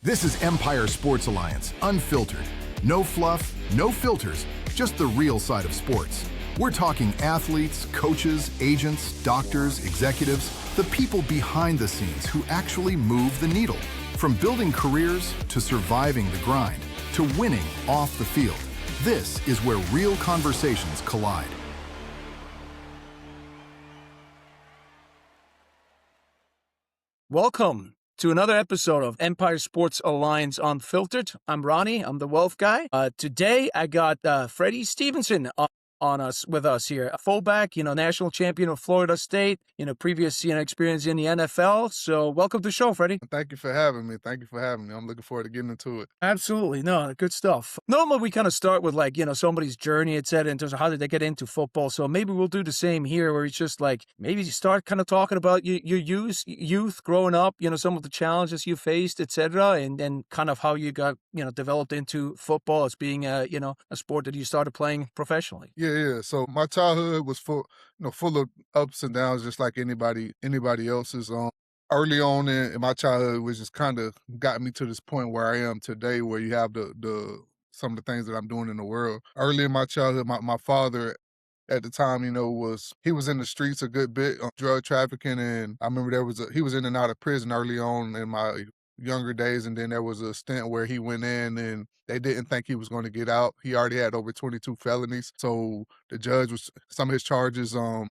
This is Empire Sports Alliance, unfiltered. No fluff, no filters, just the real side of sports. We're talking athletes, coaches, agents, doctors, executives, the people behind the scenes who actually move the needle. From building careers to surviving the grind to winning off the field. This is where real conversations collide. Welcome to another episode of Empire Sports Alliance Unfiltered. I'm Ronnie. I'm the Wealth Guy. Today I got Freddie Stevenson with us here, a fullback, national champion of Florida State, previous, experience in the NFL. So welcome to the show, Freddie. Thank you for having me. I'm looking forward to getting into it. Absolutely. No, good stuff. Normally we kind of start with somebody's journey, et cetera, in terms of how did they get into football. So maybe we'll do the same here where it's just maybe you start kind of talking about your youth growing up, some of the challenges you faced, et cetera, and then kind of how you got, developed into football as being a sport that you started playing professionally. Yeah. So my childhood was full of ups and downs, just like anybody else's. Early on in my childhood, which just kind of got me to this point where I am today, where you have the some of the things that I'm doing in the world. Early in my childhood, my father at the time, he was in the streets a good bit, drug trafficking, and I remember he was in and out of prison early on in my younger days, and then there was a stint where he went in and they didn't think he was going to get out. He already had over 22 felonies, so some of his charges the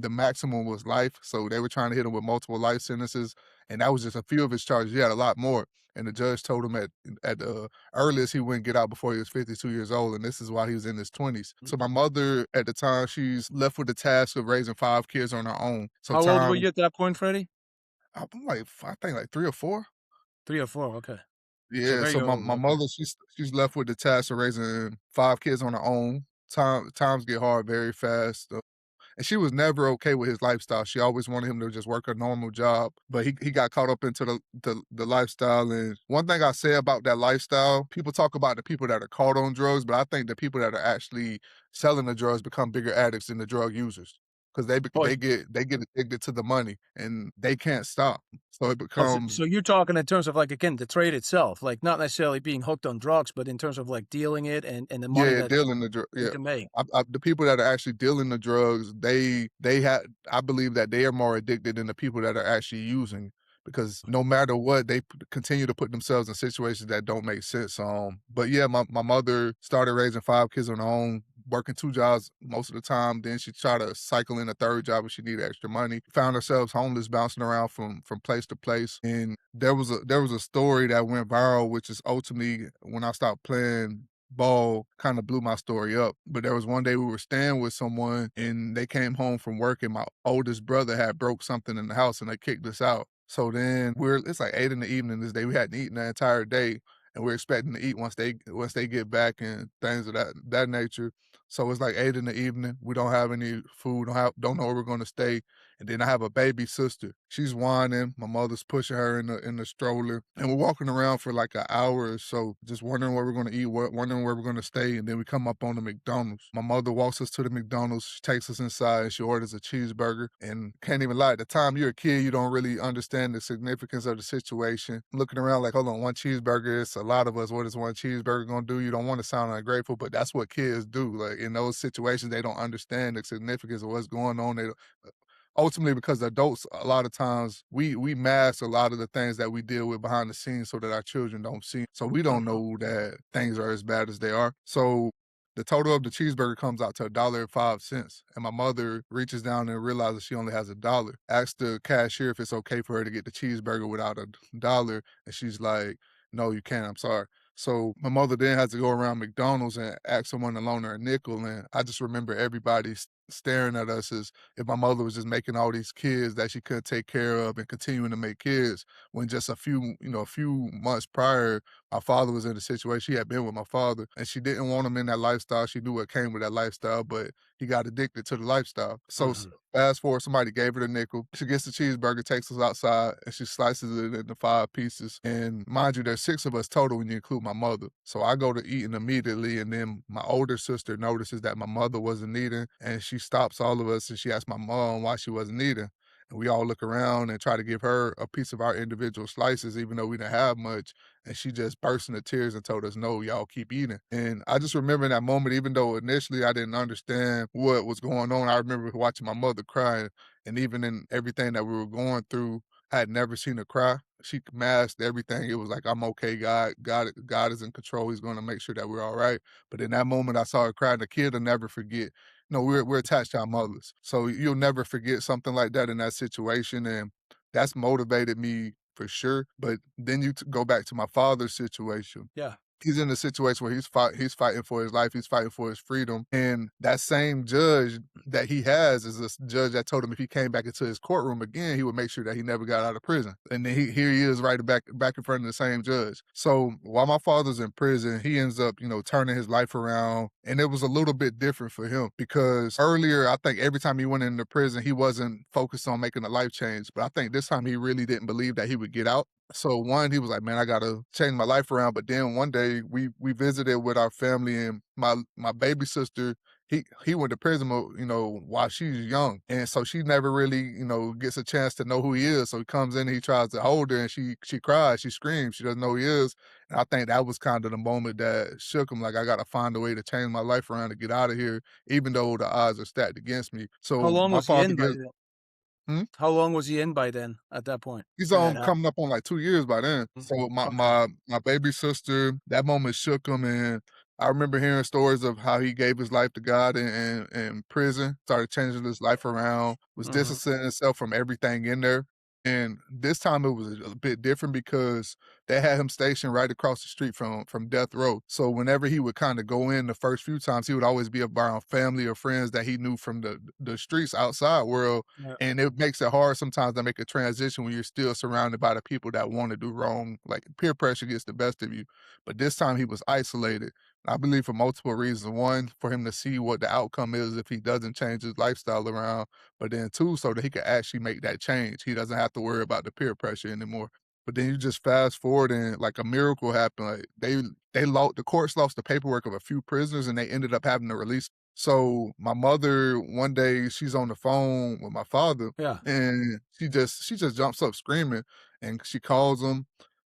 maximum was life, so they were trying to hit him with multiple life sentences, and that was just a few of his charges. He had a lot more, and the judge told him at the earliest he wouldn't get out before he was 52 years old, and this is while he was in his 20s. So my mother at the time, she's left with the task of raising 5 kids on her own. So How old were you at that point, Freddie? I'm I think like 3 or 4. 3 or 4, okay. Yeah, very so my young, my okay. mother, she's left with the task of raising 5 kids on her own. Times get hard very fast. And she was never okay with his lifestyle. She always wanted him to just work a normal job, but he got caught up into the lifestyle. And one thing I say about that lifestyle, people talk about the people that are caught on drugs, but I think the people that are actually selling the drugs become bigger addicts than the drug users because Oh, they get addicted to the money and they can't stop. So it Oh, so, becomes so you're talking in terms of again the trade itself, not necessarily being hooked on drugs, but in terms of dealing it and the money yeah, that dealing the drug. you Yeah, can make. the people that are actually dealing the drugs, I believe that they are more addicted than the people that are actually using, because no matter what, they continue to put themselves in situations that don't make sense. But yeah, my mother started raising 5 kids on her own, working 2 jobs most of the time. Then she tried to cycle in a third job if she needed extra money. Found herself homeless, bouncing around from place to place. And there was a story that went viral, which is ultimately when I stopped playing ball, kind of blew my story up. But there was one day we were staying with someone and they came home from work and my oldest brother had broke something in the house and they kicked us out. So then it's like 8 in the evening this day. We hadn't eaten the entire day and we're expecting to eat once they get back and things of that nature. So it's like 8 in the evening. We don't have any food, don't know where we're gonna stay. And then I have a baby sister. She's whining. My mother's pushing her in the stroller. And we're walking around for like an hour or so, just wondering where we're gonna eat, wondering where we're gonna stay. And then we come up on the McDonald's. My mother walks us to the McDonald's, she takes us inside, and she orders a cheeseburger. And can't even lie, at the time you're a kid, you don't really understand the significance of the situation. I'm looking around like, hold on, one cheeseburger, it's a lot of us. What is one cheeseburger gonna do? You don't want to sound ungrateful, but that's what kids do. Like in those situations, they don't understand the significance of what's going on. Ultimately, because adults, a lot of times we mask a lot of the things that we deal with behind the scenes so that our children don't see. So we don't know that things are as bad as they are. So the total of the cheeseburger comes out to $1.05. And my mother reaches down and realizes she only has $1. Asks the cashier if it's okay for her to get the cheeseburger without $1. And she's like, no, you can't. I'm sorry. So my mother then has to go around McDonald's and ask someone to loan her a nickel. And I just remember everybody staring at us as if my mother was just making all these kids that she couldn't take care of and continuing to make kids, when just a few months prior, my father was in a situation. She had been with my father and she didn't want him in that lifestyle. She knew what came with that lifestyle, but he got addicted to the lifestyle. So Mhm. fast forward, somebody gave her the nickel. She gets the cheeseburger, takes us outside, and she slices it into 5 pieces. And mind you, there's 6 of us total when you include my mother. So I go to eating immediately, and then my older sister notices that my mother wasn't eating, and she stops all of us and she asks my mom why she wasn't eating. and we all look around and try to give her a piece of our individual slices, even though we didn't have much. And she just burst into tears and told us, no, y'all keep eating. And I just remember in that moment, even though initially I didn't understand what was going on, I remember watching my mother cry. And even in everything that we were going through, I had never seen her cry. She masked everything. It was like, I'm okay, God is in control. He's gonna make sure that we're all right. But in that moment I saw her cry, and the kid will never forget. No, we're attached to our mothers. So you'll never forget something like that in that situation. And that's motivated me for sure. But then go back to my father's situation. Yeah. He's in a situation where he's fighting for his life, he's fighting for his freedom, and that same judge that he has is a judge that told him if he came back into his courtroom again, he would make sure that he never got out of prison. And then here he is right back in front of the same judge. So while my father's in prison, he ends up, turning his life around, and it was a little bit different for him because earlier, I think every time he went into prison, he wasn't focused on making a life change, but I think this time he really didn't believe that he would get out. So one, he was like, "Man, I gotta change my life around." But then one day we visited with our family, and my baby sister, he went to prison, while she's young, and so she never really, gets a chance to know who he is. So he comes in, and he tries to hold her, and she cries, she screams, she doesn't know who he is. And I think that was kind of the moment that shook him. Like, I gotta find a way to change my life around to get out of here, even though the odds are stacked against me. How So long my was he father in by gives. then? Hmm? How long was he in by then at that point He's when that happened? coming up on like 2 years by then. Mm. So my Okay. my my baby sister, that moment shook him, and I remember hearing stories of how he gave his life to God in prison, started changing his life around, was Mhm. distancing himself from everything in there. And this time it was a bit different because they had him stationed right across the street from death row. So whenever he would kind of go in the first few times, he would always be around family or friends that he knew from the streets outside world, Yeah. and it makes it hard sometimes to make a transition when you're still surrounded by the people that want to do wrong. Like, peer pressure gets the best of you. But this time he was isolated. I believe for multiple reasons. One, for him to see what the outcome is if he doesn't change his lifestyle around. But then two, so that he could actually make that change. He doesn't have to worry about the peer pressure anymore. But then you just fast forward and like a miracle happened. Like the courts lost the paperwork of a few prisoners, and they ended up having to release. So my mother, one day, she's on the phone with my father, Yeah. and she just jumps up screaming, and she calls him.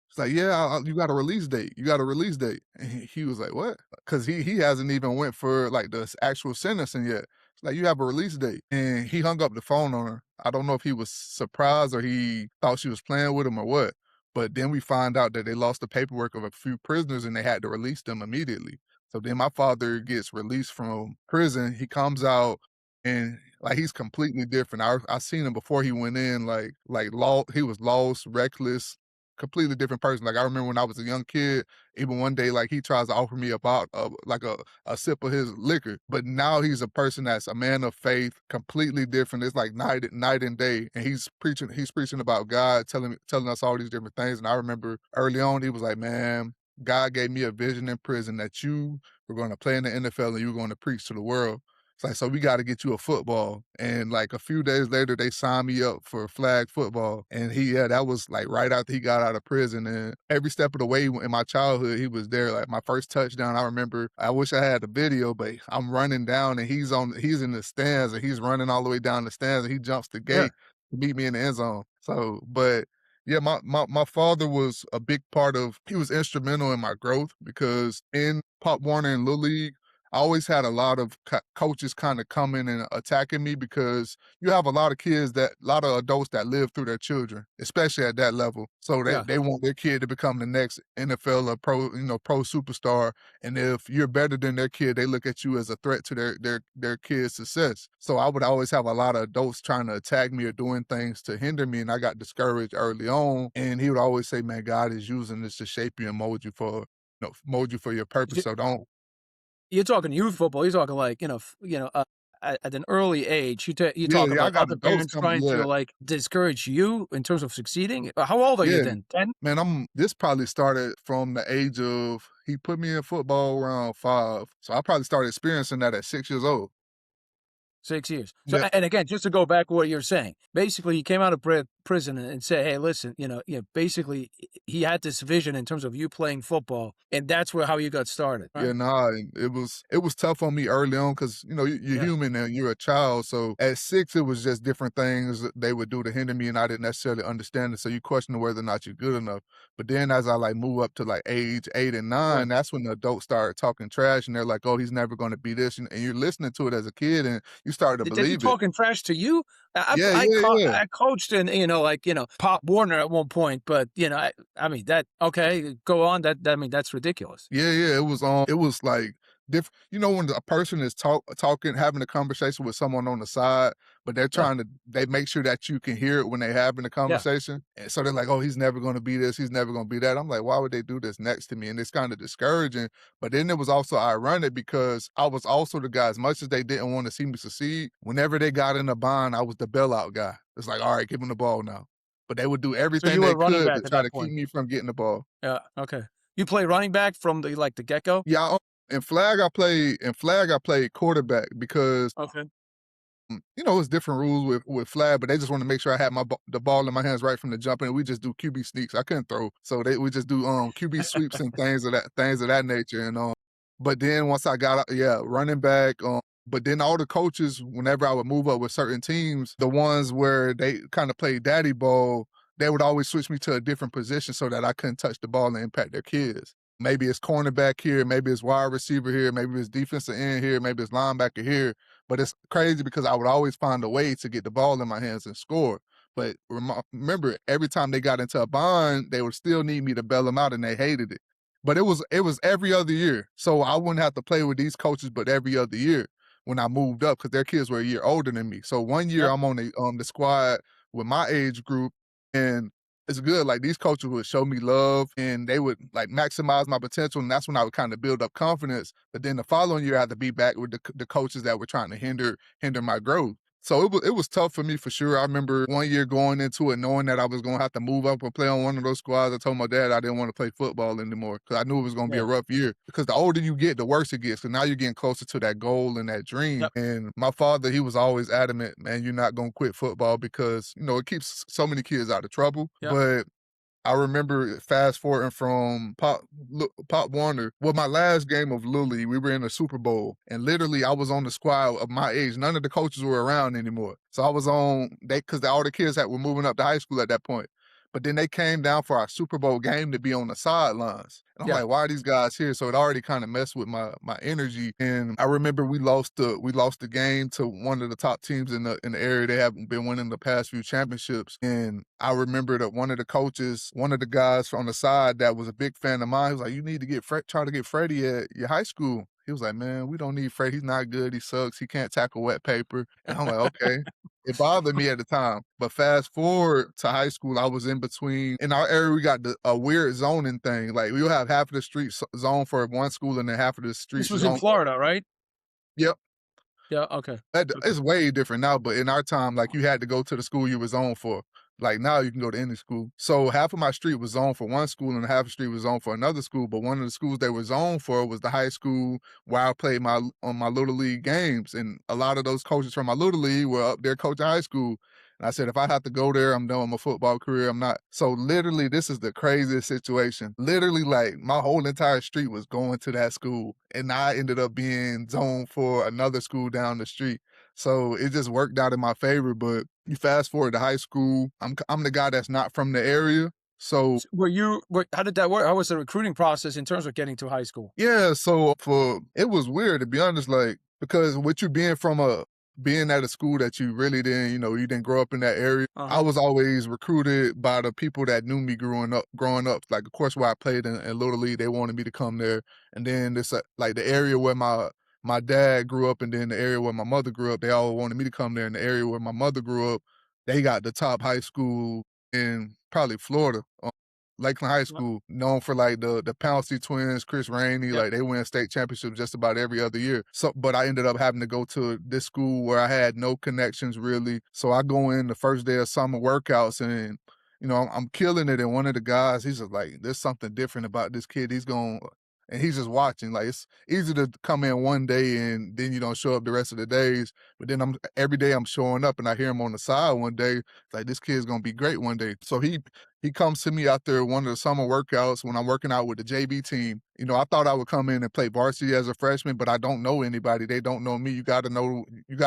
She's like, "Yeah, you got a release date. You got a release date." And he was like, "What?" Because he hasn't even went for like the actual sentencing yet. It's like, "You have a release date," and he hung up the phone on her. I don't know if he was surprised or he thought she was playing with him or what. But then we find out that they lost the paperwork of a few prisoners, and they had to release them immediately. So then my father gets released from prison. He comes out, and like, he's completely different. I seen him before he went in, he was lost, reckless, completely different person. Like, I remember when I was a young kid, even one day, like, he tries to offer me about like a sip of his liquor. But now he's a person that's a man of faith, completely different. It's like night and day. And he's preaching about God, telling us all these different things. And I remember early on, he was like, "Man, God gave me a vision in prison that you were going to play in the NFL and you were going to preach to the world." It's like, "So we got to get you a football." And like a few days later, they signed me up for flag football. And that was like right after he got out of prison. And every step of the way in my childhood, he was there. Like, my first touchdown, I remember, I wish I had the video, but I'm running down, and he's in the stands, and he's running all the way down the stands, and he jumps the Yeah. gate to meet me in the end zone. So, but yeah, my father was a big part of, he was instrumental in my growth because in Pop Warner and Little League, I always had a lot of coaches kind of coming and attacking me because you have a lot of adults that live through their children, especially at that level. So they, Yeah. they want their kid to become the next NFL or pro superstar. And if you're better than their kid, they look at you as a threat to their kid's success. So I would always have a lot of adults trying to attack me or doing things to hinder me. And I got discouraged early on. And he would always say, "Man, God is using this to shape you and mold you for your purpose. You- So don't." You're talking youth football. You're talking like at an early age. You Yeah, talk yeah, I about got other adults parents coming. trying Yeah, to like discourage you in terms of succeeding. How old are you yeah. then? 10? Man, this probably started from the age of, he put me in football around 5, so I probably started experiencing that at 6 years old. 6 years. So, Yeah, and again, just to go back to what you're saying, basically, he came out of prison and say, "Hey, listen, basically he had this vision in terms of you playing football, and that's where how you got started, Yeah, right?" nah, and it was tough on me early on because you're Yeah. human and you're a child. So at 6, it was just different things that they would do to hinder me, and I didn't necessarily understand it. So you question whether or not you're good enough. But then as I like move up to like age 8 and Yeah. 9, that's when the adults start talking trash, and they're like, "Oh, he's never going to be this," and you're listening to it as a kid, and you start to They believe it. talking trash to you? Yeah, yeah, yeah. I coached in, Pop Warner at one point, but, I mean, that okay, go on, I mean, that's ridiculous. Yeah, yeah, it was like different. When a person is talking, having a conversation with someone on the side, but Yeah, they make sure that you can hear it when they having the yeah. conversation. And so they're like, "Oh, he's never going to be this. He's never going to be that." I'm like, why would they do this next to me? And it's kind of discouraging. But then it was also ironic because I was also the guy, as much as they didn't want to see me succeed, whenever they got in a bind, I was the bailout guy. It's like, all right, give him the ball now. But they would do So everything you were they running could to back at try that to keep point? me from getting the ball. Yeah, okay. You play running back from the get-go? Yeah, in flag I played quarterback because, Okay. it's different rules with flag, but they just wanna make sure I had the ball in my hands right from the jump, and we just do QB sneaks. I couldn't throw, so we just do, QB sweeps and things of that nature, and, but then once I got out, yeah, running back, but then all the coaches, whenever I would move up with certain teams, the ones where they kinda played daddy ball, they would always switch me to a different position so that I couldn't touch the ball and impact their kids. Maybe it's cornerback here, maybe it's wide receiver here, maybe it's defensive end here, maybe it's linebacker here. But it's crazy because I would always find a way to get the ball in my hands and score. But remember, every time they got into a bind, they would still need me to bail them out, and they hated it. But it was every other year, so I wouldn't have to play with these coaches, but every other year when I moved up, because their kids were a year older than me. So one year Yep. I'm on the squad with my age group, and it's good. Like these coaches would show me love and they would like maximize my potential. And that's when I would kind of build up confidence. But then the following year I had to be back with the coaches that were trying to hinder my growth. So it was tough for me for sure. I remember one year going into it knowing that I was gonna have to move up and play on one of those squads. I told my dad I didn't want to play football anymore because I knew it was gonna be Yeah. a rough year. Because the older you get, the worse it gets. Because now you're getting closer to that goal and that dream. Yep. And my father, he was always adamant, man, you're not gonna quit football because it keeps so many kids out of trouble. Yep. But I remember fast forwarding from Pop Warner. Well, my last game of Little League, we were in the Super Bowl, and literally I was on the squad of my age. None of the coaches were around anymore, so I was on because all the kids were moving up to high school at that point. But then they came down for our Super Bowl game to be on the sidelines. And I'm Yeah. like, why are these guys here? So it already kind of messed with my energy. And I remember we lost the game to one of the top teams in the area. They haven't been winning the past few championships. And I remember that one of the coaches, one of the guys on the side that was a big fan of mine, he was like, you need to try to get Freddie at your high school. He was like, man, we don't need Freddie. He's not good. He sucks. He can't tackle wet paper. And I'm like, okay. It bothered me at the time. But fast forward to high school, I was in between. In our area, we got a weird zoning thing. Like, we'll have half of the street zone for one school and then half of the This streets was in zone. Florida, right? Yep. Yeah, okay. Okay. It's way different now, but in our time, like, you had to go to the school you were zoned for. Like, now you can go to any school. So half of my street was zoned for one school and half of the street was zoned for another school, but one of the schools they were zoned for was the high school where I played my Little League games, and a lot of those coaches from my Little League were up there coaching high school. And I said, if I have to go there, I'm done with my football career. I'm not. So literally, this is the craziest situation. Literally, like, my whole entire street was going to that school, and I ended up being zoned for another school down the street. So it just worked out in my favor. But you fast forward to high school, I'm the guy that's not from the area. So How did that work? How was the recruiting process in terms of getting to high school? yeah, so it was weird to be honest, like, because with you being at a school that you really didn't, you didn't grow up in that area. I Uh-huh. was always recruited by the people that knew me growing up. Like, of course, where I played in Little League, they wanted me to come there. And then this, like, the area where my dad grew up, and then the area where my mother grew up, they all wanted me to come there. In the area where my mother grew up, they got the top high school in probably Florida. Lakeland High Yep. School, known for like the Pouncey twins, Chris Rainey, Yep. like they win state championships just about every other year. So, but I ended up having to go to this school where I had no connections really. So I go in the first day of summer workouts, and I'm killing it. And one of the guys, he's just like, "There's something different about this kid. and he's just watching. Like, it's easy to come in one day and then you don't show up the rest of the days. But then every day I'm showing up and I hear him on the side one day, like this kid's gonna be great one day. So he comes to me after one of the summer workouts when I'm working out with the JV team. You know, I thought I would come in and play varsity as a freshman, but I don't know anybody. They don't know me. You gotta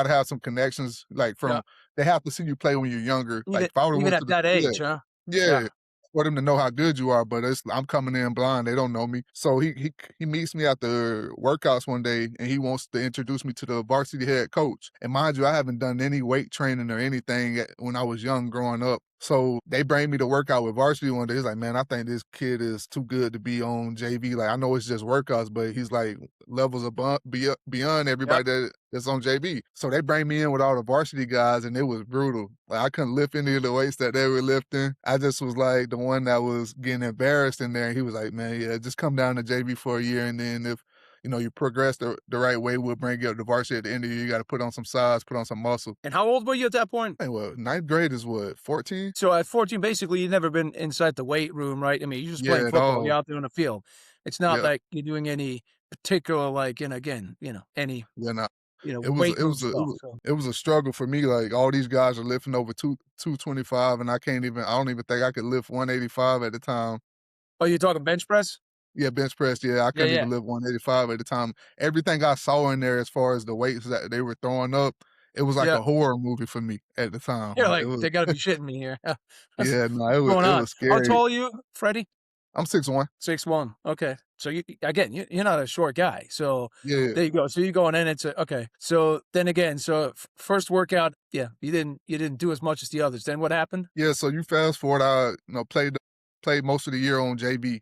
have some connections, like Yeah. they have to see you play when you're younger. Like Even if I would have even went to at the that yeah. age, huh? Yeah. Yeah, for them to know how good you are, but I'm coming in blind, they don't know me. So he meets me after workouts one day, and he wants to introduce me to the varsity head coach. And mind you, I haven't done any weight training or anything when I was young growing up. So they bring me to work out with varsity one day. He's like, "Man, I think this kid is too good to be on JV. Like, I know it's just workouts, but he's like levels above, beyond Yep. everybody that's on JV." So they bring me in with all the varsity guys, and it was brutal. Like, I couldn't lift any of the weights that they were lifting. I just was like the one that was getting embarrassed in there. And he was like, "Man, yeah, just come down to JV for a year, and then if you progress the right way, we'll bring you up to varsity at the end of the year. You got to put on some size, put on some muscle." And how old were you at that point? Hey, well, ninth grade is what, 14? So at 14, basically, you've never been inside the weight room, right? I mean, you're just playing Yeah, at football. You're all. out there on the field. It's not Yeah, like you're doing any particular, like, and again, any, yeah. Nah. weight It room was a stuff. So, it was a struggle for me. Like all these guys are lifting over 225, and I don't even think I could lift 185 at the time. oh, you're talking bench press? Yeah, bench press. Yeah, I Yeah, couldn't yeah, even lift 185 at the time. Everything I saw in there as far as the weights that they were throwing up, it was like yeah. a horror movie for me at the time. You're It like, was they got to be shitting me here. What's yeah, no, going it on? was How scary. tall are you, Freddie? I'm 6'1". 6'1". Okay. So you're not a short guy. So Yeah. there you go. So you're going in. Okay. So then again, so first workout, yeah, you didn't do as much as the others. Then what happened? Yeah, so you fast forward, I played most of the year on JV.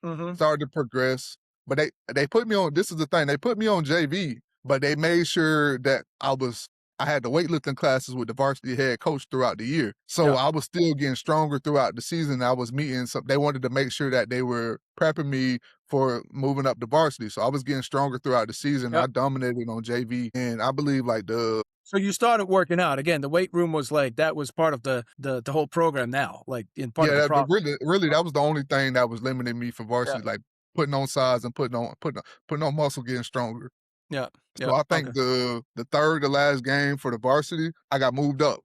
Mm-hmm. Started to progress, but they put me on. This is the thing, they put me on JV, but they made sure that I had the weightlifting classes with the varsity head coach throughout the year. So Yeah. I was still getting stronger throughout the season. I was meeting some. They wanted to make sure that they were prepping me for moving up to varsity. So I was getting stronger throughout the season. Yeah. I dominated on JV, and I believe like the So you started working out again. The weight room was like that was part of the whole program now, like in part of the but process. really that was the only thing that was limiting me for Yeah. varsity, like putting on size and putting on muscle, getting stronger. Yeah. So Yeah. I Okay. think the third to last game for the varsity, I got moved up,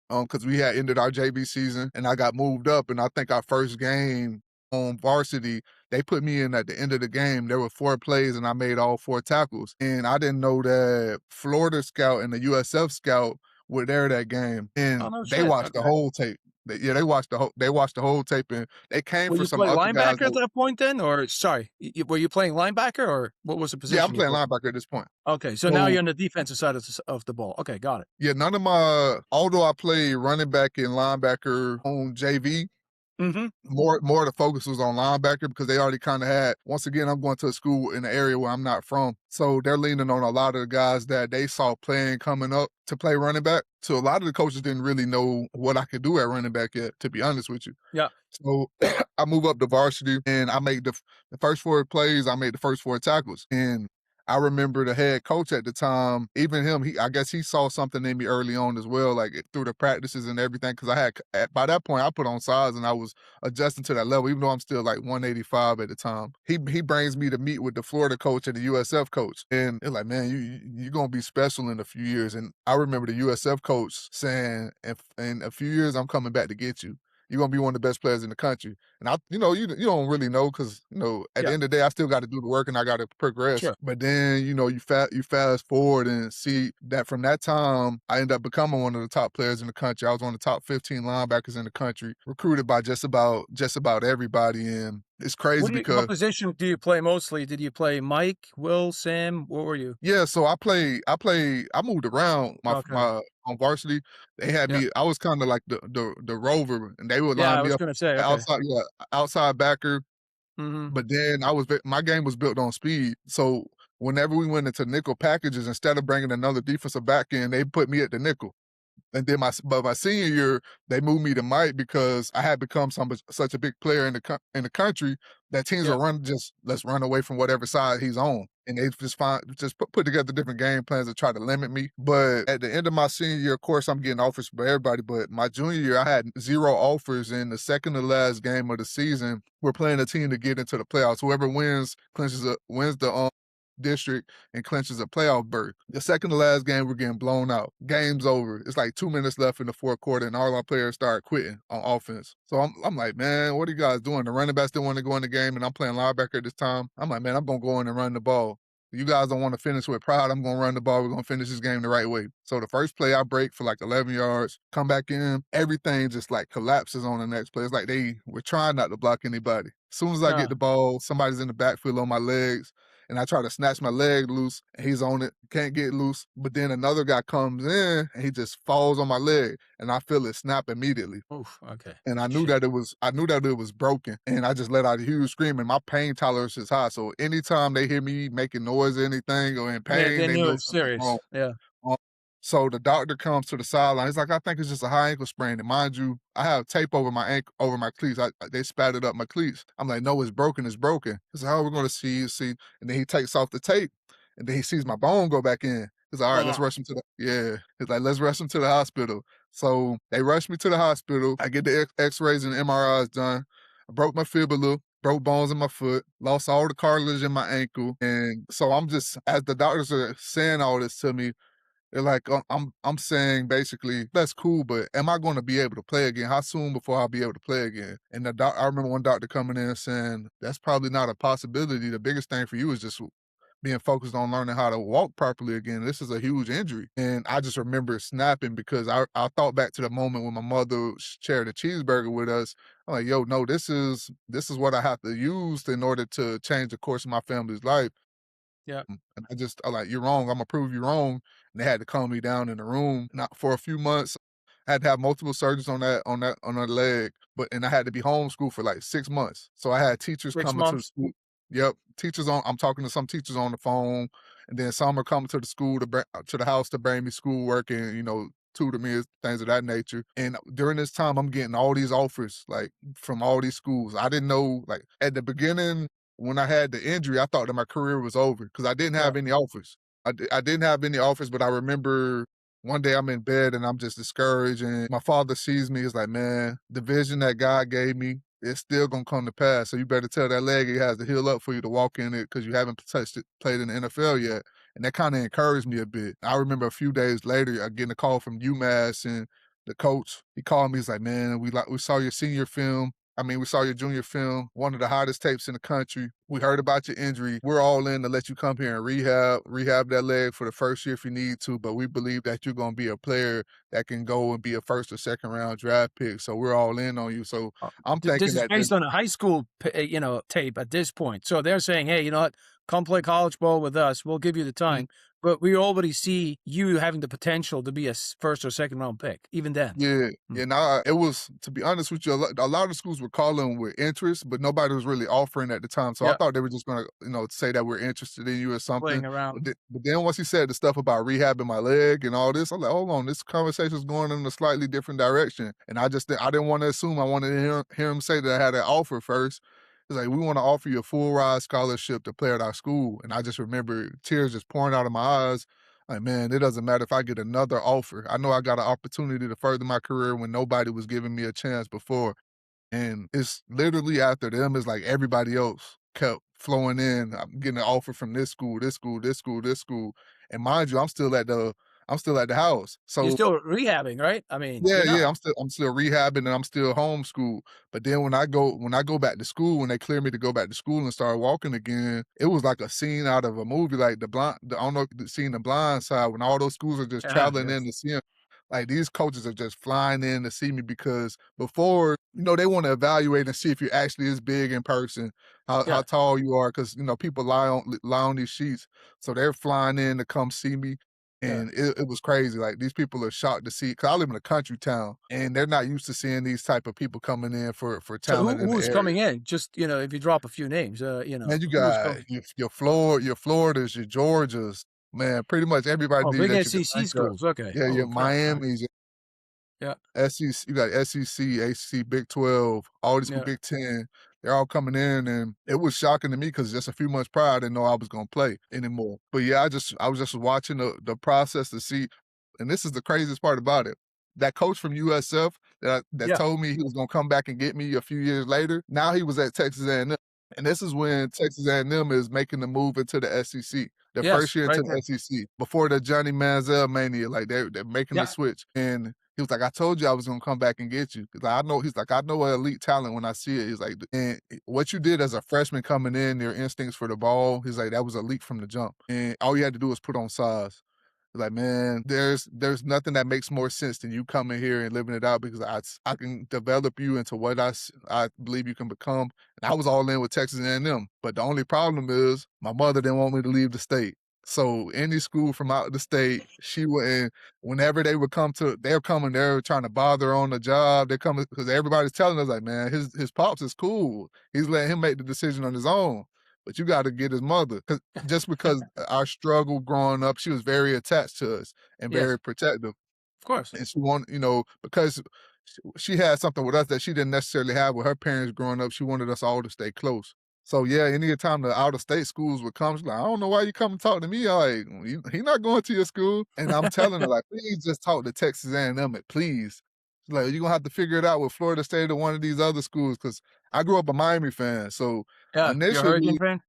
because we had ended our JV season, and I got moved up, and I think our first game on varsity, they put me in at the end of the game. There were 4 plays, and I made all 4 tackles, and I didn't know that Florida scout and the USF scout were there that game, Oh and no they shit. watched the Okay. whole tape. They watched the whole tape, and they came Will for you some play other guys linebacker at that that point then, or sorry, were you playing linebacker or what was the yeah, I'm position you playing played? linebacker at this point. Okay, so now So you're on the defensive side of the ball. Okay, got it. yeah, although I played running back and linebacker on JV, Mm-hmm. more of the focus was on linebacker because they already kind of had, once again, I'm going to a school in the area where I'm not from. So they're leaning on a lot of the guys that they saw playing coming up to play running back. So a lot of the coaches didn't really know what I could do at running back yet, to be honest with you. Yeah. So I move up to varsity and I make the first 4 plays, I made the first 4 tackles. And I remember the head coach at the time, even him, I guess he saw something in me early on as well, like through the practices and everything. Cause by that point, I put on size and I was adjusting to that level, even though I'm still like 185 at the time. He brings me to meet with the Florida coach and the USF coach. And they're like, "Man, you're going to be special in a few years." And I remember the USF coach saying, in a few years, I'm coming back to get you. You're gonna be one of the best players in the country." And you don't really know because at the Yeah. end of the day, I still got to do the work and I got to progress. Sure. But then you fast forward and see that from that time, I ended up becoming one of the top players in the country. I was one of the top 15 linebackers in the country, recruited by just about everybody, and it's crazy What because position do you play mostly? Did you play Mike, Will, Sam? What were you? yeah. So I moved around Okay. my on varsity. They had Yeah. me. I was kind of like the rover, and they would Yeah, line I me was up gonna say, okay. outside. Yeah, outside backer. Mm-hmm. But then my game was built on speed. So whenever we went into nickel packages, instead of bringing another defensive back in, they put me at the nickel. And then my senior year, they moved me to Mike because I had become such a big player in the country that teams Yeah. will let's run away from whatever side he's on. And they just put together different game plans to try to limit me. But at the end of my senior year, of course, I'm getting offers for everybody. But my junior year, I had 0 offers. In the second to last game of the season, we're playing a team to get into the playoffs. Whoever wins the district and clinches a playoff berth. The second to last game, we're getting blown out. Game's over. It's like 2 minutes left in the fourth quarter, and all our players start quitting on offense. So I'm like, man, what are you guys doing? The running backs didn't want to go in the game, and I'm playing linebacker at this time. I'm like, man, I'm going to go in and run the ball. You guys don't want to finish with pride. I'm going to run the ball. We're going to finish this game the right way. So the first play, I break for like 11 yards, come back in. Everything just like collapses on the next play. It's like they were trying not to block anybody. As soon as I get the ball, somebody's in the backfield on my legs, and I try to snatch my leg loose, and he's on it, can't get loose. But then another guy comes in, and he just falls on my leg, and I feel it snap immediately. Oof, okay. And I knew Shit. that it was broken, and I just let out a huge scream, and my pain tolerance is high. So anytime they hear me making noise or anything or in Yeah, pain, they they knew know it's something's serious. wrong. Yeah. Um, so the doctor comes to the sideline. He's like, I think it's just a high ankle sprain. And mind you, I have tape over my ankle, over my cleats. They spattered up my cleats. I'm like, no, it's broken. It's broken. He's like, how are we going to see? And then he takes off the tape, and then he sees my bone go back in. He's like, all right, let's rush him to the, yeah. He's like, let's rush him to the hospital. So they rushed me to the hospital. I get the x-rays and MRIs done. I broke my fibula, broke bones in my foot, lost all the cartilage in my ankle. And so I'm just, as the doctors are saying all this to me, they're like, I'm saying basically, that's cool, but am I going to be able to play again? How soon before I'll be able to play again? And I remember one doctor coming in and saying, that's probably not a possibility. The biggest thing for you is just being focused on learning how to walk properly again. This is a huge injury. And I just remember snapping because I thought back to the moment when my mother shared a cheeseburger with us. I'm like, yo, no, this is what I have to use in order to change the course of my family's life. Yeah. And I like, you're wrong. I'm gonna prove you wrong. And they had to calm me down in the room. Not for a few months. I had to have multiple surgeries on that leg, and I had to be homeschooled for like 6 months. So I had teachers 6 coming to the months? school. Yep, I'm talking to some teachers on the phone, and then some are coming to the school to the house to bring me schoolwork and tutor me, things of that nature. And during this time, I'm getting all these offers like from all these schools. I didn't know, like at the beginning when I had the injury, I thought that my career was over because I didn't Yeah. have any offers. I didn't have any offers, but I remember one day I'm in bed and I'm just discouraged, and my father sees me. He's like, man, the vision that God gave me, it's still gonna come to pass. So you better tell that leg it has to heal up for you to walk in it because you haven't played in the NFL yet. And that kind of encouraged me a bit. I remember a few days later, I getting a call from UMass, and the coach, he called me. He's like, man, we saw your senior film. We saw your junior film, one of the hottest tapes in the country. We heard about your injury. We're all in to let you come here and rehab that leg for the first year if you need to, but we believe that you're going to be a player that can go and be a first or second round draft pick. So we're all in on you. So I'm This thinking is that based on a high school, tape at this point. So they're saying, hey, you know what? Come play college ball with us. We'll give you the time. But we already see you having the potential to be a first or second round pick, even then. Yeah, yeah. Now it was, to be honest with you, a lot of schools were calling with interest, but nobody was really offering at the time. So I Yeah. thought they were just gonna, say that we're interested in you or something. Playing around. But then once he said the stuff about rehabbing my leg and all this, I'm like, hold on, this conversation is going in a slightly different direction. And I didn't want to assume. I wanted to hear him say that I had an offer first. He's like, we want to offer you a full ride scholarship to play at our school. And I just remember tears just pouring out of my eyes. Like, man, it doesn't matter if I get another offer. I know I got an opportunity to further my career when nobody was giving me a chance before. And it's literally after them, it's like everybody else kept flowing in. I'm getting an offer from this school, this school, this school, this school. And mind you, I'm still at the house. You're So still rehabbing, right? I mean, yeah, you're not. yeah, I'm still rehabbing and I'm still homeschooled. But then when I go back to school, when they clear me to go back to school and start walking again, it was like a scene out of a movie, like I don't know if you've seen The Blind Side, when all those schools are just traveling in Yes. to see him. Like these coaches are just flying in to see me because before, they want to evaluate and see if you're actually as big in person, how Yeah. tall you are, because people lie on these sheets. So they're flying in to come see me. Yeah. And it was crazy. Like these people are shocked to see, because I live in a country town, and they're not used to seeing these type of people coming in for So talent in the who's area. coming in? Just, if you drop a few names, Man, you who's got coming? your Floridas, your Georgias, man, pretty much Oh, everybody big that you could SEC think of. schools. Okay. Yeah, Oh, your okay. All right. Miamis. Yeah. SEC, you got SEC, ACC, Big 12, all these schools, Yeah. Big 10. They're all coming in, and it was shocking to me because just a few months prior, I didn't know I was gonna play anymore. But yeah, I was just watching the process to see, and this is the craziest part about it. That coach from USF that Yeah. told me he was gonna come back and get me a few years later. Now he was at Texas A&M, and this is when Texas A&M is making the move into the SEC. The first Yes. year into Right the there. SEC before the Johnny Manziel mania, like they're making the Yeah. switch, and he was like, "I told you I was gonna come back and get you." 'Cause I know he's like, "I know an elite talent when I see it." He's like, "And what you did as a freshman coming in, your instincts for the ball," he's like, "that was elite from the jump, and all you had to do was put on size." Like, man, there's nothing that makes more sense than you coming here and living it out because I can develop you into what I believe you can become. And I was all in with Texas A&M, but the only problem is my mother didn't want me to leave the state. So any school from out of the state, she wouldn't. Whenever they would come to, they're coming there trying to bother her on the job. They're coming because everybody's telling us like, man, his pops is cool. He's letting him make the decision on his own. But you got to get his mother, just because our struggle growing up, she was very attached to us and Yes. very protective. Of course. And she wanted, because she had something with us that she didn't necessarily have with her parents growing up. She wanted us all to stay close. So yeah, any time the out of state schools would come, she's like, I don't know why you come and talk to me. I'm like, he not going to your school. And I'm telling her, like, please just talk to Texas A&M, please. She's like, you're gonna have to figure it out with Florida State or one of these other schools, because I grew up a Miami fan. So Yeah. You're a Hurricane initially, fan?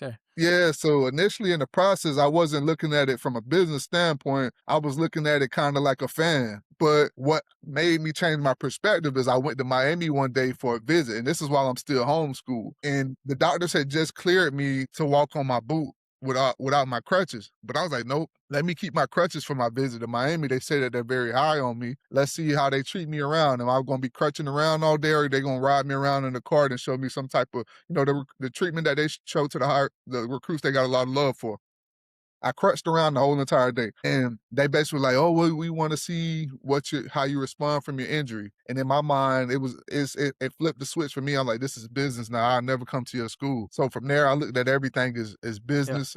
Okay. yeah, so initially in the process, I wasn't looking at it from a business standpoint. I was looking at it kind of like a fan. But what made me change my perspective is I went to Miami one day for a visit, and this is while I'm still homeschooled. And the doctors had just cleared me to walk on my boot without my crutches. But I was like, nope, let me keep my crutches for my visit to Miami. They say that they're very high on me. Let's see how they treat me around. Am I going to be crutching around all day, or are they going to ride me around in the cart and show me some type of, the treatment that they show to the recruits they got a lot of love for. I crutched around the whole entire day, and they basically were like, "Oh, well, we want to see how you respond from your injury." And in my mind, it flipped the switch for me. I'm like, "This is business now. I'll never come to your school." So from there, I looked at everything as Yeah. business.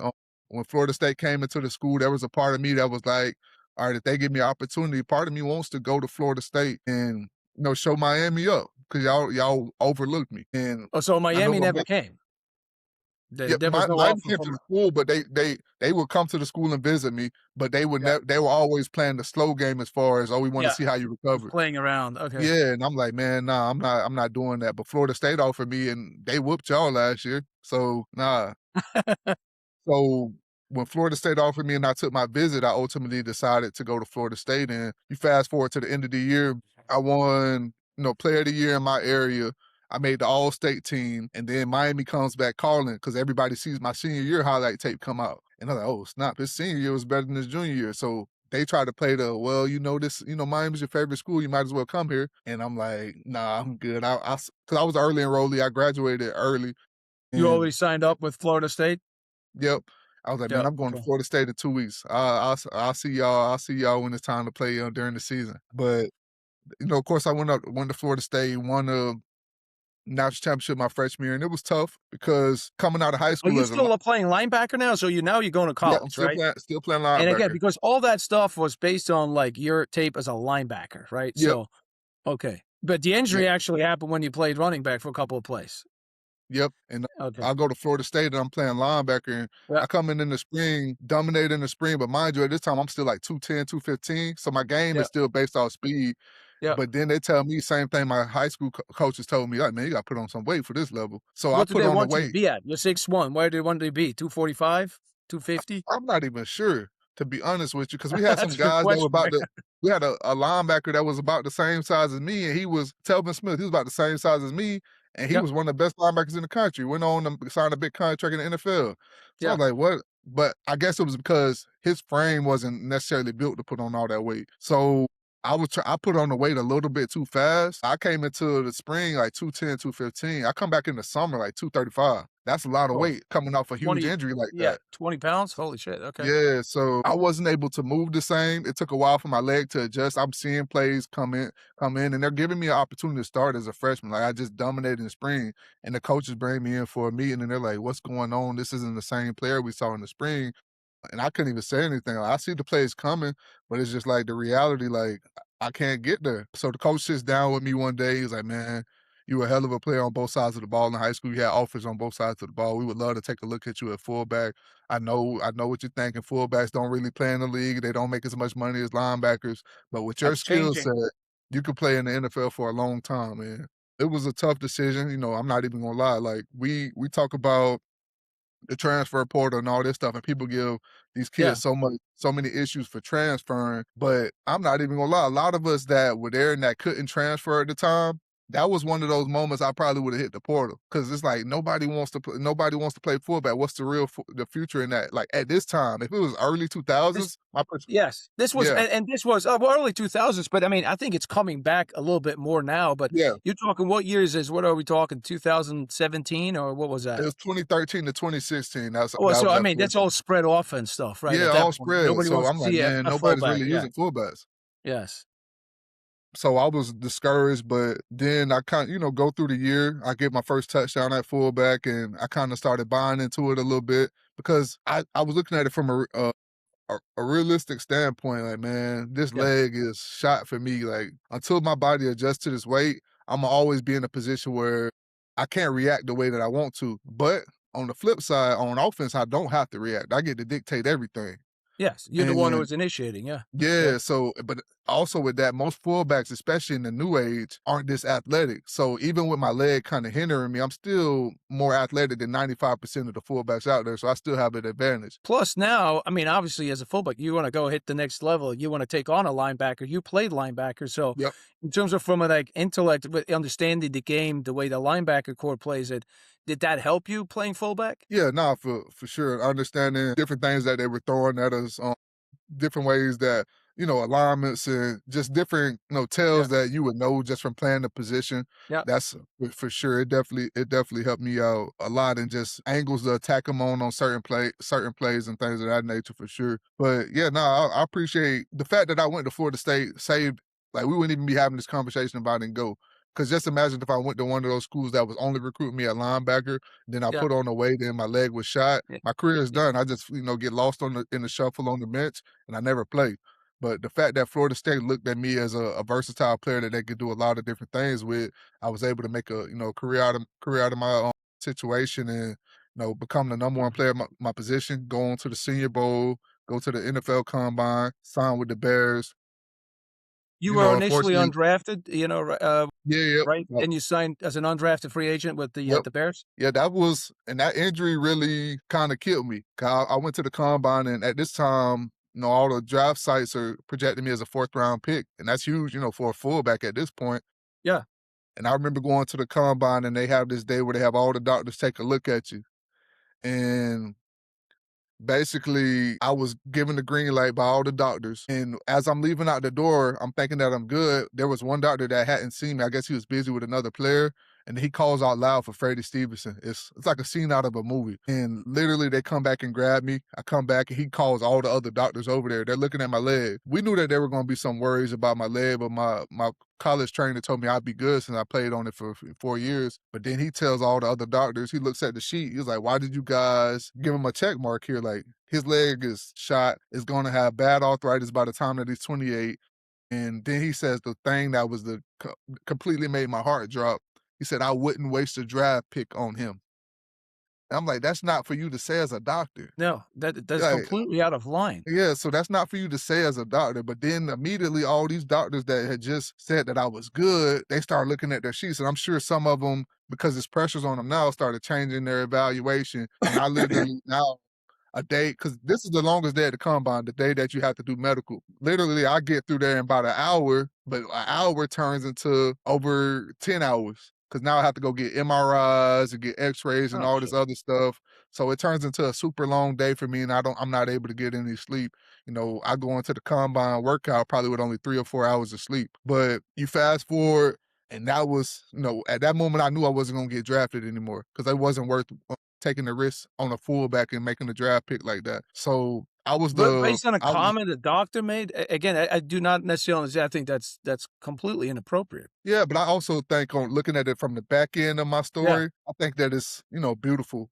When Florida State came into the school, there was a part of me that was like, "All right, if they give me an opportunity, part of me wants to go to Florida State and show Miami up because y'all overlooked me." And Oh, so I know Miami my never came. yeah, There was no Miami offer came to from. the school, but they would come to the school and visit me, but they would Yeah. never. They were always playing the slow game as far as, oh, we want to Yeah. see how you Just recover. playing around. Okay. Yeah, and I'm like, man, nah, I'm not doing that. But Florida State offered me, and they whooped y'all last year, so nah. So when Florida State offered me and I took my visit, I ultimately decided to go to Florida State. And you fast forward to the end of the year, I won, player of the year in my area. I made the all-state team, and then Miami comes back calling because everybody sees my senior year highlight tape come out. And I'm like, oh, snap, his senior year was better than his junior year. So they try to play well, Miami's your favorite school, you might as well come here. And I'm like, nah, I'm good. Because I was early enrollee, I graduated early. You And always signed up with Florida State? yep. I was like, man, Yeah. I'm going to Okay. Florida State in 2 weeks. I'll see y'all. I'll see y'all when it's time to play during the season. But of course, I went to Florida State, won the national championship my freshman year, and it was tough because coming out of high Are school you as a still playing linebacker now? So you're going to yeah, I'm college, right? still playing And again, linebacker. because all that stuff was based on like your tape as a linebacker, right? Yep, So okay, but the yep, injury actually happened when you played running back for a couple of plays. yep. And Okay. I go to Florida State and I'm playing linebacker. And Yeah. I come in the spring, dominate in the spring, but mind you, at this time I'm still like 210, 215. So my game Yeah. is still based off speed. Yeah. But then they tell me same thing my high school coaches told me, like, man, you got to put on some weight for this level. So I What do put they on the want you to weight. be at? You're 6'1". Where do they want you to be? 245, 250? I'm not even sure, to be honest with you, because we had some That's a good guys that were question, about right? to. We had a linebacker that was about the same size as me, and he was Telvin Smith. He was about the same size as me, and he Yep. was one of the best linebackers in the country. Went on to sign a big contract in the NFL. So I Yeah. was like, what? But I guess it was because his frame wasn't necessarily built to put on all that weight. So I put on the weight a little bit too fast. I came into the spring like 210, 215. I come back in the summer like 235. That's a lot of Oh, weight coming off a huge 20. injury like Yeah. that. 20 pounds. Holy shit. Okay. Yeah, so I wasn't able to move the same. It took a while for my leg to adjust. I'm seeing plays come in, and they're giving me an opportunity to start as a freshman. Like I just dominated in the spring, and the coaches bring me in for a meeting, and they're like, "What's going on? This isn't the same player we saw in the spring." And I couldn't even say anything. Like, I see the plays coming, but it's just like the reality. Like I can't get there. So the coach sits down with me one day. He's like, man, you were a hell of a player on both sides of the ball in high school. You had offers on both sides of the ball. We would love to take a look at you at fullback. I know what you're thinking. Fullbacks don't really play in the league. They don't make as much money as linebackers. But with your That's skill changing. set, you could play in the NFL for a long time, man. It was a tough decision. I'm not even gonna lie. Like we talk about the transfer portal and all this stuff, and people give these Yeah. kids so many issues for transferring. But I'm not even gonna lie, a lot of us that were there and that couldn't transfer at the time, that was one of those moments I probably would have hit the portal because it's like nobody wants to play fullback. What's the future in that? Like at this time, if it was early This 2000s, Yes. This was yeah, and this was, well, early 2000s, but I mean, I think it's coming back a little bit more now, but yeah, you're talking what years is what are we talking, 2017 or what was it that? was 2013 to 2016. That Oh, was so I that mean, full. that's all spread offense stuff, right, Yeah, at that all point. spread. Nobody So wants I'm to like, see man, a nobody's fullback, really yeah. using fullbacks. Yes. So I was discouraged, but then I go through the year. I get my first touchdown at fullback, and I kind of started buying into it a little bit because I was looking at it from a realistic standpoint. Like, man, this Yeah. leg is shot for me. Like, until my body adjusts to this weight, I'm gonna always be in a position where I can't react the way that I want to. But on the flip side, on offense, I don't have to react. I get to dictate everything. Yes, you're the one who And was initiating, yeah. Yeah. yeah, so but also with that, most fullbacks, especially in the new age, aren't this athletic. So even with my leg kind of hindering me, I'm still more athletic than 95% of the fullbacks out there. So I still have an advantage. Plus now, I mean, obviously as a fullback, you wanna go hit the next level, you wanna take on a linebacker, you played linebacker, so Yep. in terms of from a, like, intellect, but understanding the game the way the linebacker core plays it, did that help you playing fullback? Yeah, nah, for sure. Understanding different things that they were throwing at us, different ways that, alignments and just different, Yeah. tells that you would know just from playing the position. Yeah. That's for sure. It definitely helped me out a lot and just angles to attack them on certain plays and things of that nature for sure. But yeah, no, I appreciate the fact that I went to Florida State saved, like we wouldn't even be having this conversation about it and go. Because just imagine if I went to one of those schools that was only recruiting me at linebacker, then I Yeah. put on the weight and my leg was shot. Yeah. My career is Yeah. done. I just, get lost in the shuffle on the bench and I never played. But the fact that Florida State looked at me as a versatile player that they could do a lot of different things with, I was able to make a career out of my situation and become the number one player at my position, go on to the Senior Bowl, go to the NFL Combine, sign with the Bears. You were initially Unfortunately, undrafted, yeah, yep, right? yep, And you signed as an undrafted free agent with yep. the Bears? Yeah, that injury really kind of killed me. 'Cause I went to the combine, and at this time, all the draft sites are projecting me as a fourth round pick, and that's huge, for a fullback at this point. Yeah. And I remember going to the combine, and they have this day where they have all the doctors take a look at you, and basically, I was given the green light by all the doctors. And as I'm leaving out the door, I'm thinking that I'm good. There was one doctor that hadn't seen me. I guess he was busy with another player. And he calls out loud for Freddie Stevenson. It's like a scene out of a movie. And literally they come back and grab me. I come back and he calls all the other doctors over there. They're looking at my leg. We knew that there were going to be some worries about my leg, but my college trainer told me I'd be good since I played on it for 4 years. But then he tells all the other doctors, he looks at the sheet. He's like, why did you guys give him a check mark here? Like, his leg is shot. Is going to have bad arthritis by the time that he's 28. And then he says the thing that was completely made my heart drop. He said, I wouldn't waste a draft pick on him. And I'm like, that's not for you to say as a doctor. No, that's Like, completely out of line. yeah, so that's not for you to say as a doctor. But then immediately all these doctors that had just said that I was good, they start looking at their sheets. And I'm sure some of them, because there's pressures on them now, started changing their evaluation. And I literally now a day, because this is the longest day at the combine, the day that you have to do medical. Literally, I get through there in about an hour, but an hour turns into over 10 hours. Because now I have to go get MRIs and get X-rays and Oh, all this shit. other stuff. So it turns into a super long day for me, and I'm not able to get any sleep. I go into the combine workout probably with only 3 or 4 hours of sleep. But you fast forward, and that was, at that moment I knew I wasn't gonna get drafted anymore because it wasn't worth taking the risk on a fullback and making a draft pick like that. So But based on a I was comment the doctor made, again, I do not necessarily understand. I think that's completely inappropriate. yeah, but I also think on looking at it from the back end of my Yeah. story, I think that it's, beautiful.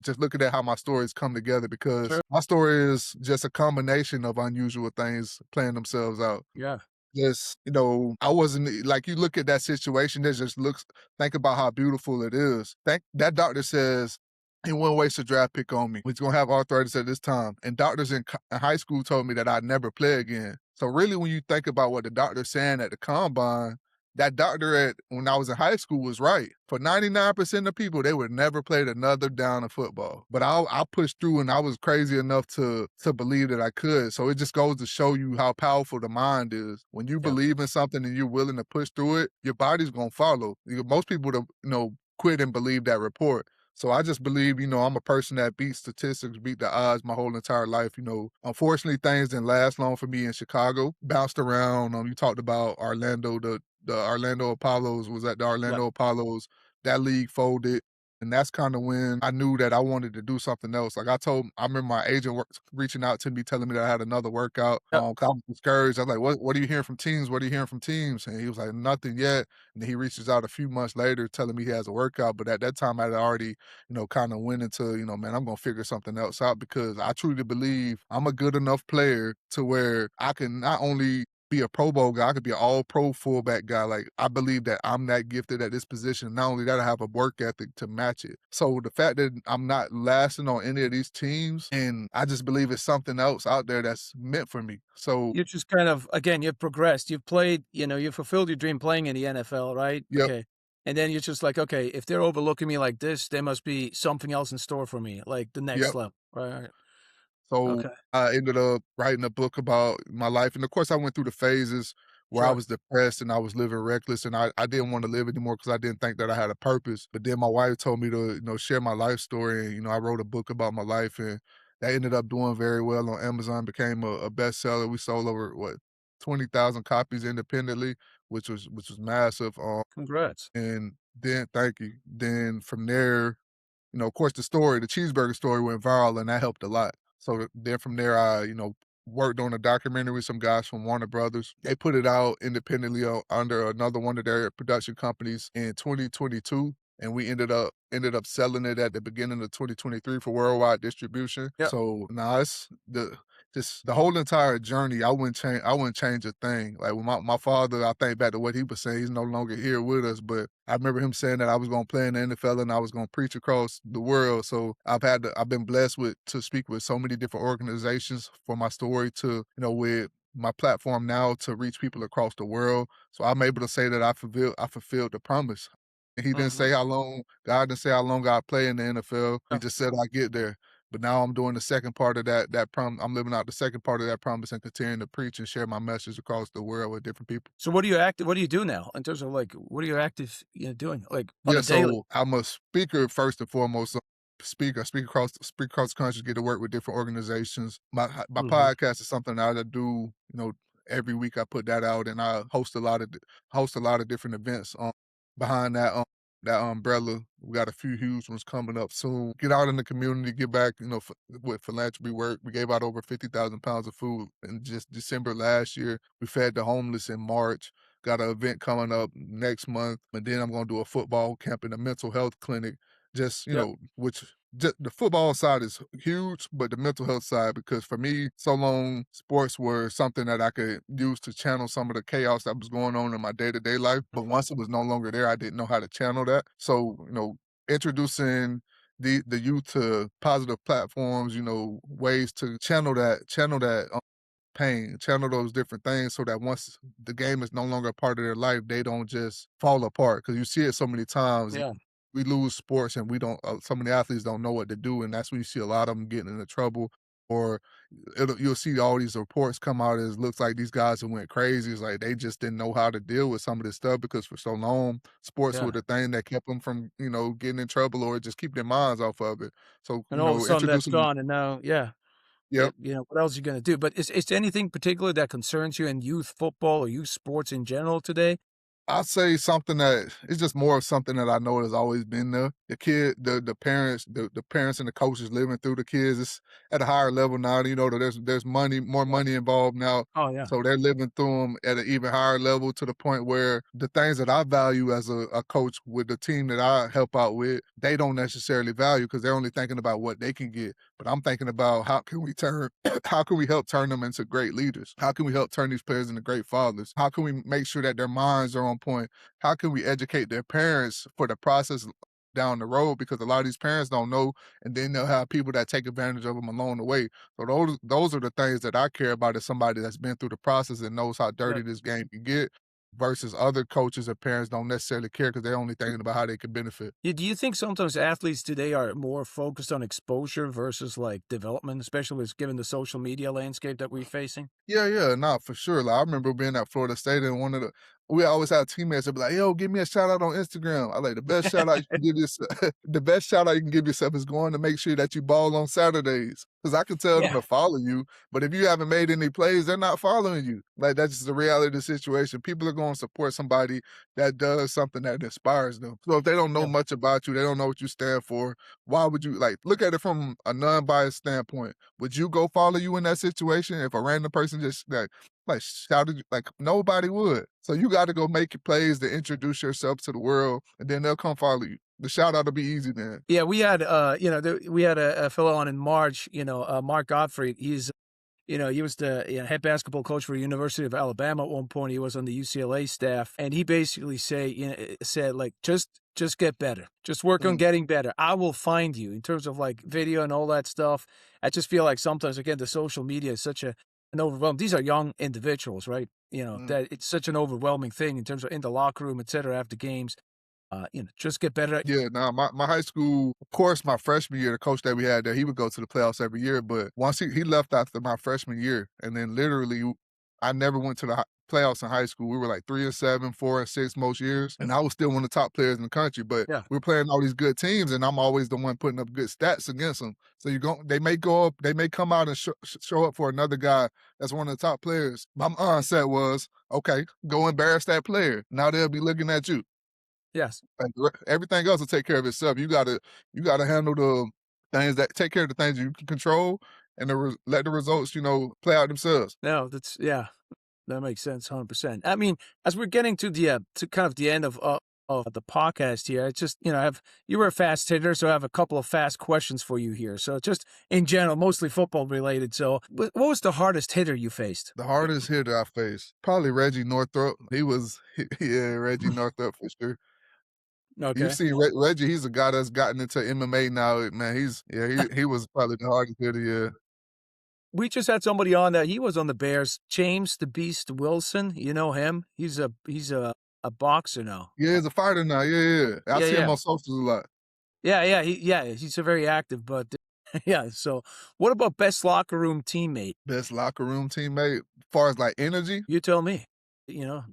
Just looking at how my stories come together because Sure. my story is just a combination of unusual things playing themselves out. Yeah. just, I wasn't like, you look at that situation, it just looks think about how beautiful it is. Think that doctor says he wouldn't waste a draft pick on me. He's gonna have arthritis at this time. And doctors in high school told me that I'd never play again. So really, when you think about what the doctor's saying at the combine, that doctor when I was in high school was right. For 99% of people, they would never played another down of football. But I pushed through, and I was crazy enough to believe that I could. So it just goes to show you how powerful the mind is. When you Yeah. believe in something and you're willing to push through it, your body's gonna follow. Most people would quit and believe that report. So I just believe, I'm a person that beat statistics, beat the odds my whole entire life. Unfortunately, things didn't last long for me in Chicago. Bounced around. You talked about Orlando. The Orlando Apollos was at the Yeah. Orlando Apollos. That league folded. And that's kind of when I knew that I wanted to do something else. Like I remember my agent reaching out to me, telling me that I had another workout. Yeah. 'Cause I was discouraged. I was like, what are you hearing from teams? What are you hearing from teams? And he was like, nothing yet. And then he reaches out a few months later telling me he has a workout. But at that time, I had already, kind of went into, man, I'm going to figure something else out because I truly believe I'm a good enough player to where I can not only be a Pro Bowl guy. I could be an all-pro fullback guy. Like, I believe that I'm that gifted at this position. Not only that, I have a work ethic to match it. So the fact that I'm not lasting on any of these teams, and I just believe it's something else out there that's meant for me. So, You just kind of again, you've progressed. You've played, you fulfilled your dream playing in the NFL, right? yep, Okay. And then you're just like, okay, if they're overlooking me like this, there must be something else in store for me, like the next yep. level. Right. So Okay. I ended up writing a book about my life. And of course, I went through the phases where I Sure. was depressed and I was living reckless and I didn't want to live anymore because I didn't think that I had a purpose. But then my wife told me to, share my life story. And, I wrote a book about my life and that ended up doing very well on Amazon, became a bestseller. We sold over, 20,000 copies independently, which was massive. Congrats. And then, thank you. Then from there, of course, the cheeseburger story went viral, and that helped a lot. So then from there, I, worked on a documentary with some guys from Warner Brothers. They put it out independently under another one of their production companies in 2022, and we ended up selling it at the beginning of 2023 for worldwide distribution. Yeah. So now it's just the whole entire journey. I wouldn't change a thing. Like when my father, I think back to what he was saying. He's no longer here with us, but I remember him saying that I was going to play in the NFL and I was going to preach across the world. So I've been blessed to speak with so many different organizations for my story to, with my platform now to reach people across the world. So I'm able to say that I fulfilled the promise. And he didn't Mhm. say how long, God didn't say how long I'd play in the NFL. He Yeah. just said I get there. But now I'm doing the second part of that promise. I'm living out the second part of that promise and continuing to preach and share my message across the world with different people. So what do you do now in terms of like what are you active, doing like on Yeah, a daily? so I'm a speaker first and foremost. Speaker, speak across the country, get to work with different organizations. My Mhm. podcast is something that I do, every week I put that out and I host a lot of different events behind that umbrella. We got a few huge ones coming up soon. Get out in the community, get back, with philanthropy work. We gave out over 50,000 pounds of food in just December last year. We fed the homeless in March. Got an event coming up next month, and then I'm going to do a football camp in a mental health clinic. Just Yep. which just the football side is huge, but the mental health side, because for me, so long sports were something that I could use to channel some of the chaos that was going on in my day to day life. But once it was no longer there, I didn't know how to channel that. So introducing the youth to positive platforms, ways to channel that pain, channel those different things so that once the game is no longer a part of their life, they don't just fall apart. Because you see it so many times. Yeah. We lose sports and we don't, so many athletes don't know what to do. And that's when you see a lot of them getting into trouble. Or you'll see all these reports come out as looks like these guys who went crazy. It's like they just didn't know how to deal with some of this stuff because for so long, sports were Yeah. the thing that kept them from, getting in trouble or just keep their minds off of it. So, And all of a sudden that's introducing, gone and now, yeah. yep. What else are you gonna do? But is there anything particular that concerns you in youth football or youth sports in general today? I say something that it's just more of something that I know has always been there. The parents, the parents and the coaches living through the kids. It's at a higher level now. You know, there's money, more Yeah. money involved now. Oh yeah. So they're living through them at an even higher level to the point where the things that I value as a coach with the team that I help out with, they don't necessarily value because they're only thinking about what they can get. But I'm thinking about how can we turn, how can we help turn them into great leaders? How can we help turn these players into great fathers? How can we make sure that their minds are on point? How can we educate their parents for the process down the road? Because a lot of these parents don't know, and then they'll have people that take advantage of them along the way. So those are the things that I care about as somebody that's been through the process and knows how Yeah. dirty this game can get. Versus other coaches or parents don't necessarily care because they're only thinking about how they can benefit. Yeah, do you think sometimes athletes today are more focused on exposure versus like development, especially with given the social media landscape that we're facing? Yeah, nah, for sure. Like I remember being at Florida State and we always had teammates that be like, "Yo, give me a shout out on Instagram." I like the best shout out you can give yourself. The best shout out you can give yourself is going to make sure that you ball on Saturdays. Because I can tell them Yeah. to follow you, but if you haven't made any plays, they're not following you. Like that's just the reality of the situation. People are going to support somebody that does something that inspires them. So if they don't know Yeah. much about you, they don't know what you stand for. Why would you like look at it from a non-biased standpoint? Would you go follow you in that situation if a random person just like shouted like nobody would. So you got to go make your plays to introduce yourself to the world, and then they'll come follow you. The shout out will be easy then. Yeah, we had, we had a fellow on in March, Mark Gottfried. He was the head basketball coach for the University of Alabama at one point. He was on the UCLA staff, and he basically said like, just get better, just work on Mm, getting better. I will find you in terms of like video and all that stuff. I just feel like sometimes again the social media is such an overwhelm. These are young individuals, right? mm. That it's such an overwhelming thing in terms of in the locker room, et cetera, after games. Just get better. Yeah, nah, my high school, of course, my freshman year, the coach that we had there, he would go to the playoffs every year. But once he left after my freshman year, and then literally, I never went to the playoffs in high school. We were like 3-7, 4-6 most years, and I was still one of the top players in the country. But Yeah. we're playing all these good teams, and I'm always the one putting up good stats against them. So they may go up, they may come out and show up for another guy that's one of the top players. My mindset was, okay, go embarrass that player. Now they'll be looking at you. Yes. Like, everything else will take care of itself. You gotta handle the things that take care of the things you can control and let the results, play out themselves. No, that's yeah. That makes sense, 100%. I mean, as we're getting to to kind of the end of the podcast here, it's just you were a fast hitter, so I have a couple of fast questions for you here. So just in general, mostly football related. So, what was the hardest hitter you faced? The hardest hitter I faced, probably Reggie Northrup. Yeah, Reggie Northrup for sure. You Okay. see Reggie, he's a guy that's gotten into MMA now, man. He was probably the hardest hitter, yeah. We just had somebody on that he was on the Bears, James the Beast Wilson. You know him? He's a boxer now. Yeah, he's a fighter now, yeah. I Yeah, see him yeah. on socials a lot. He's a very active, but yeah. So, what about best locker room teammate? Best locker room teammate, far as, like, energy. You tell me.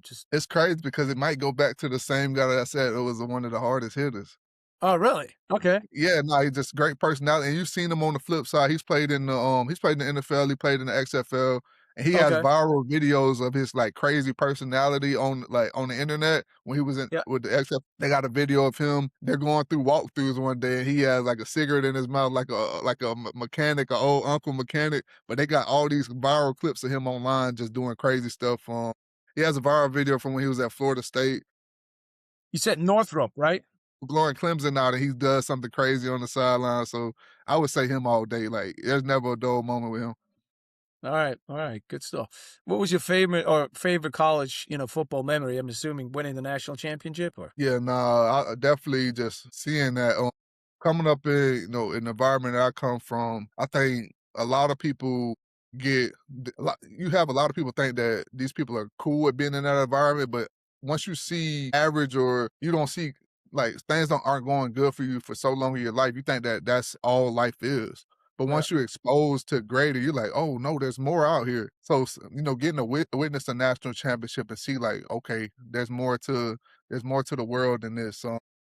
Just It's crazy because it might go back to the same guy that I said it was one of the hardest hitters. oh, really? Okay. Yeah, no, he's just great personality, and you've seen him on the flip side. He's played in the NFL, he played in the XFL, and he has Okay. viral videos of his, like, crazy personality on the internet when he was in Yeah. with the XFL. They got a video of him, they're going through walkthroughs one day, and he has, like, a cigarette in his mouth like a mechanic, a old uncle mechanic, but they got all these viral clips of him online just doing crazy stuff, he has a viral video from when he was at Florida State, You said Northrop, right? blowing Clemson now that he does something crazy on the sideline, so I would say him all day, like, there's never a dull moment with him. All right, good stuff. What was your favorite college, football memory? I'm assuming winning the national championship, or Yeah, nah, I definitely just seeing that, coming up in, in the environment that I come from, I think a lot of people get you have a lot of people think that these people are cool with being in that environment, but once you see average or you don't see like things aren't going good for you for so long in your life, you think that that's all life is. But yeah. once you're exposed to greater, you're like, oh no, there's more out here. So getting to witness a national championship and see like, okay, there's more to the world than this.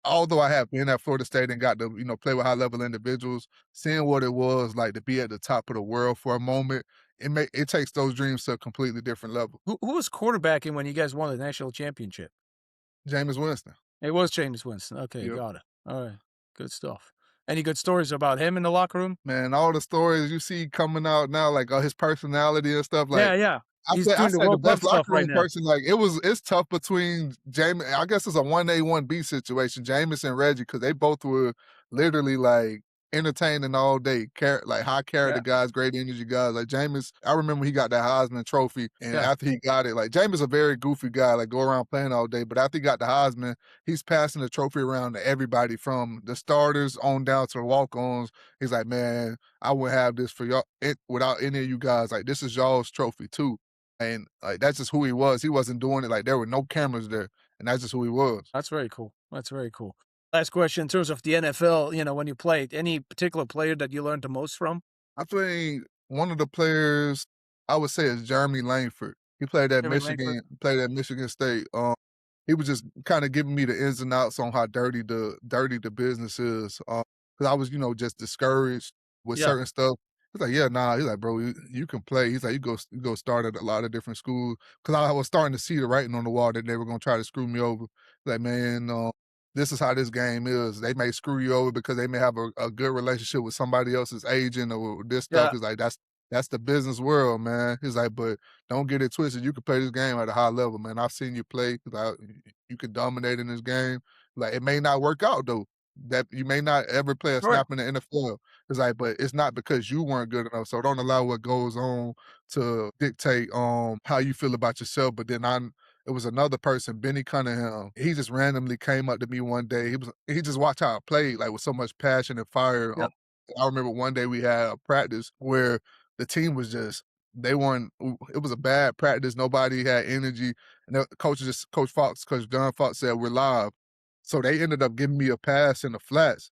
Although I have been at Florida State and got to play with high level individuals, seeing what it was like to be at the top of the world for a moment, it takes those dreams to a completely different level. Who was quarterbacking when you guys won the national championship? Jameis Winston. It was James Winston. Okay, Yep. got it. All right, good stuff. Any good stories about him in the locker room? Man, all the stories you see coming out now, like, his personality and stuff, like, Yeah, yeah. I He's say I doing the say the World Cup best stuff locker right room now. person, like, it's tough between Jameis. I guess it's a 1A, 1B situation, Jameis and Reggie, because they both were literally, like, entertaining all day, like, high character Yeah, guys, great energy guys. Like, Jameis, I remember he got that Heisman trophy, and yeah. after he got it, like, Jameis a very goofy guy, like, go around playing all day, but after he got the Heisman, he's passing the trophy around to everybody from the starters on down to the walk-ons. He's like, "Man, I wouldn't have this for y'all without any of you guys. Like, this is y'all's trophy too." And, like, that's just who he was. He wasn't doing it like, there were no cameras there, and that's just who he was. That's very cool. That's very cool. Last question in terms of the NFL, when you played, any particular player that you learned the most from? I think one of the players I would say is Jeremy Langford. He Jimmy Langford? played at Michigan State. He was just kinda giving me the ins and outs on how dirty the business is, 'cause I was, just discouraged with Yeah, certain stuff. He's like, "Yeah, nah." He's like, "Bro, you can play." He's like, "You go start at a lot of different schools." 'Cause I was starting to see the writing on the wall that they were gonna try to screw me over. Like, "Man, this is how this game is. They may screw you over because they may have a good relationship with somebody else's agent or this stuff." yeah. He's like, "That's the business world, man." He's like, "But don't get it twisted. You can play this game at a high level, man. I've seen you play. Like, you can dominate in this game. Like, it may not work out though. That you may not ever play a Sure. snap in the NFL." It's like, but it's not because you weren't good enough. So don't allow what goes on to dictate how you feel about yourself. But then it was another person, Benny Cunningham. He just randomly came up to me one day. He just watched how I played, like with so much passion and fire. Yeah, I remember one day we had a practice where the team was just they weren't. It was a bad practice. Nobody had energy, and Coach John Fox said we're live. So they ended up giving me a pass in the flats.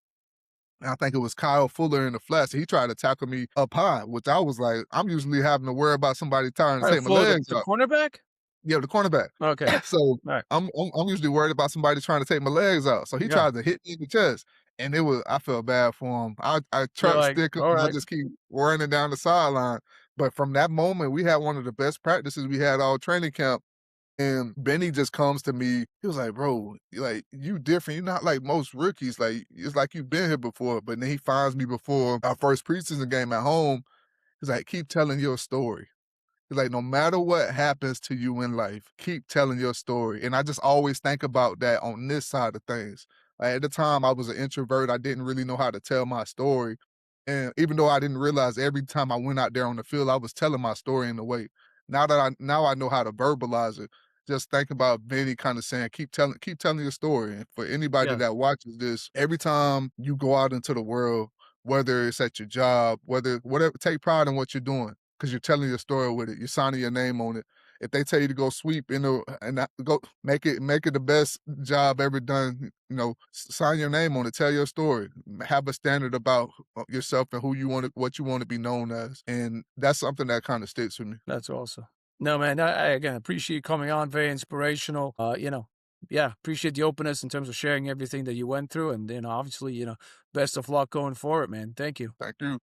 And I think it was Kyle Fuller in the flats. He tried to tackle me up high, which I was like, I'm usually having to worry about somebody trying to Alright, take my for the legs the out. cornerback? Yeah, the cornerback. Okay. So Alright. I'm usually worried about somebody trying to take my legs out. So he Yeah. tried to hit me in the chest, and I felt bad for him. I You're truck like, stick him, and I "Alright." just keep running down the sideline. But from that moment, we had one of the best practices we had all training camp. And Benny just comes to me. He was like, "Bro, like you different. You're not like most rookies. Like it's like you've been here before." But then he finds me before our first preseason game at home. He's like, "Keep telling your story." He's like, "No matter what happens to you in life, keep telling your story." And I just always think about that on this side of things. Like, at the time, I was an introvert. I didn't really know how to tell my story. And even though I didn't realize every time I went out there on the field, I was telling my story in a way. Now I know how to verbalize it. Just think about Benny kind of saying, keep telling your story. And for anybody Yeah, that watches this, every time you go out into the world, whether it's at your job, whatever, take pride in what you're doing because you're telling your story with it. You're signing your name on it. If they tell you to go sweep go make it the best job ever done, sign your name on it. Tell your story. Have a standard about yourself and what you want to be known as, and that's something that kind of sticks with me. that's awesome. No, man, I again, appreciate you coming on, very inspirational. Yeah, appreciate the openness in terms of sharing everything that you went through and, obviously, best of luck going forward, man. Thank you. Thank you.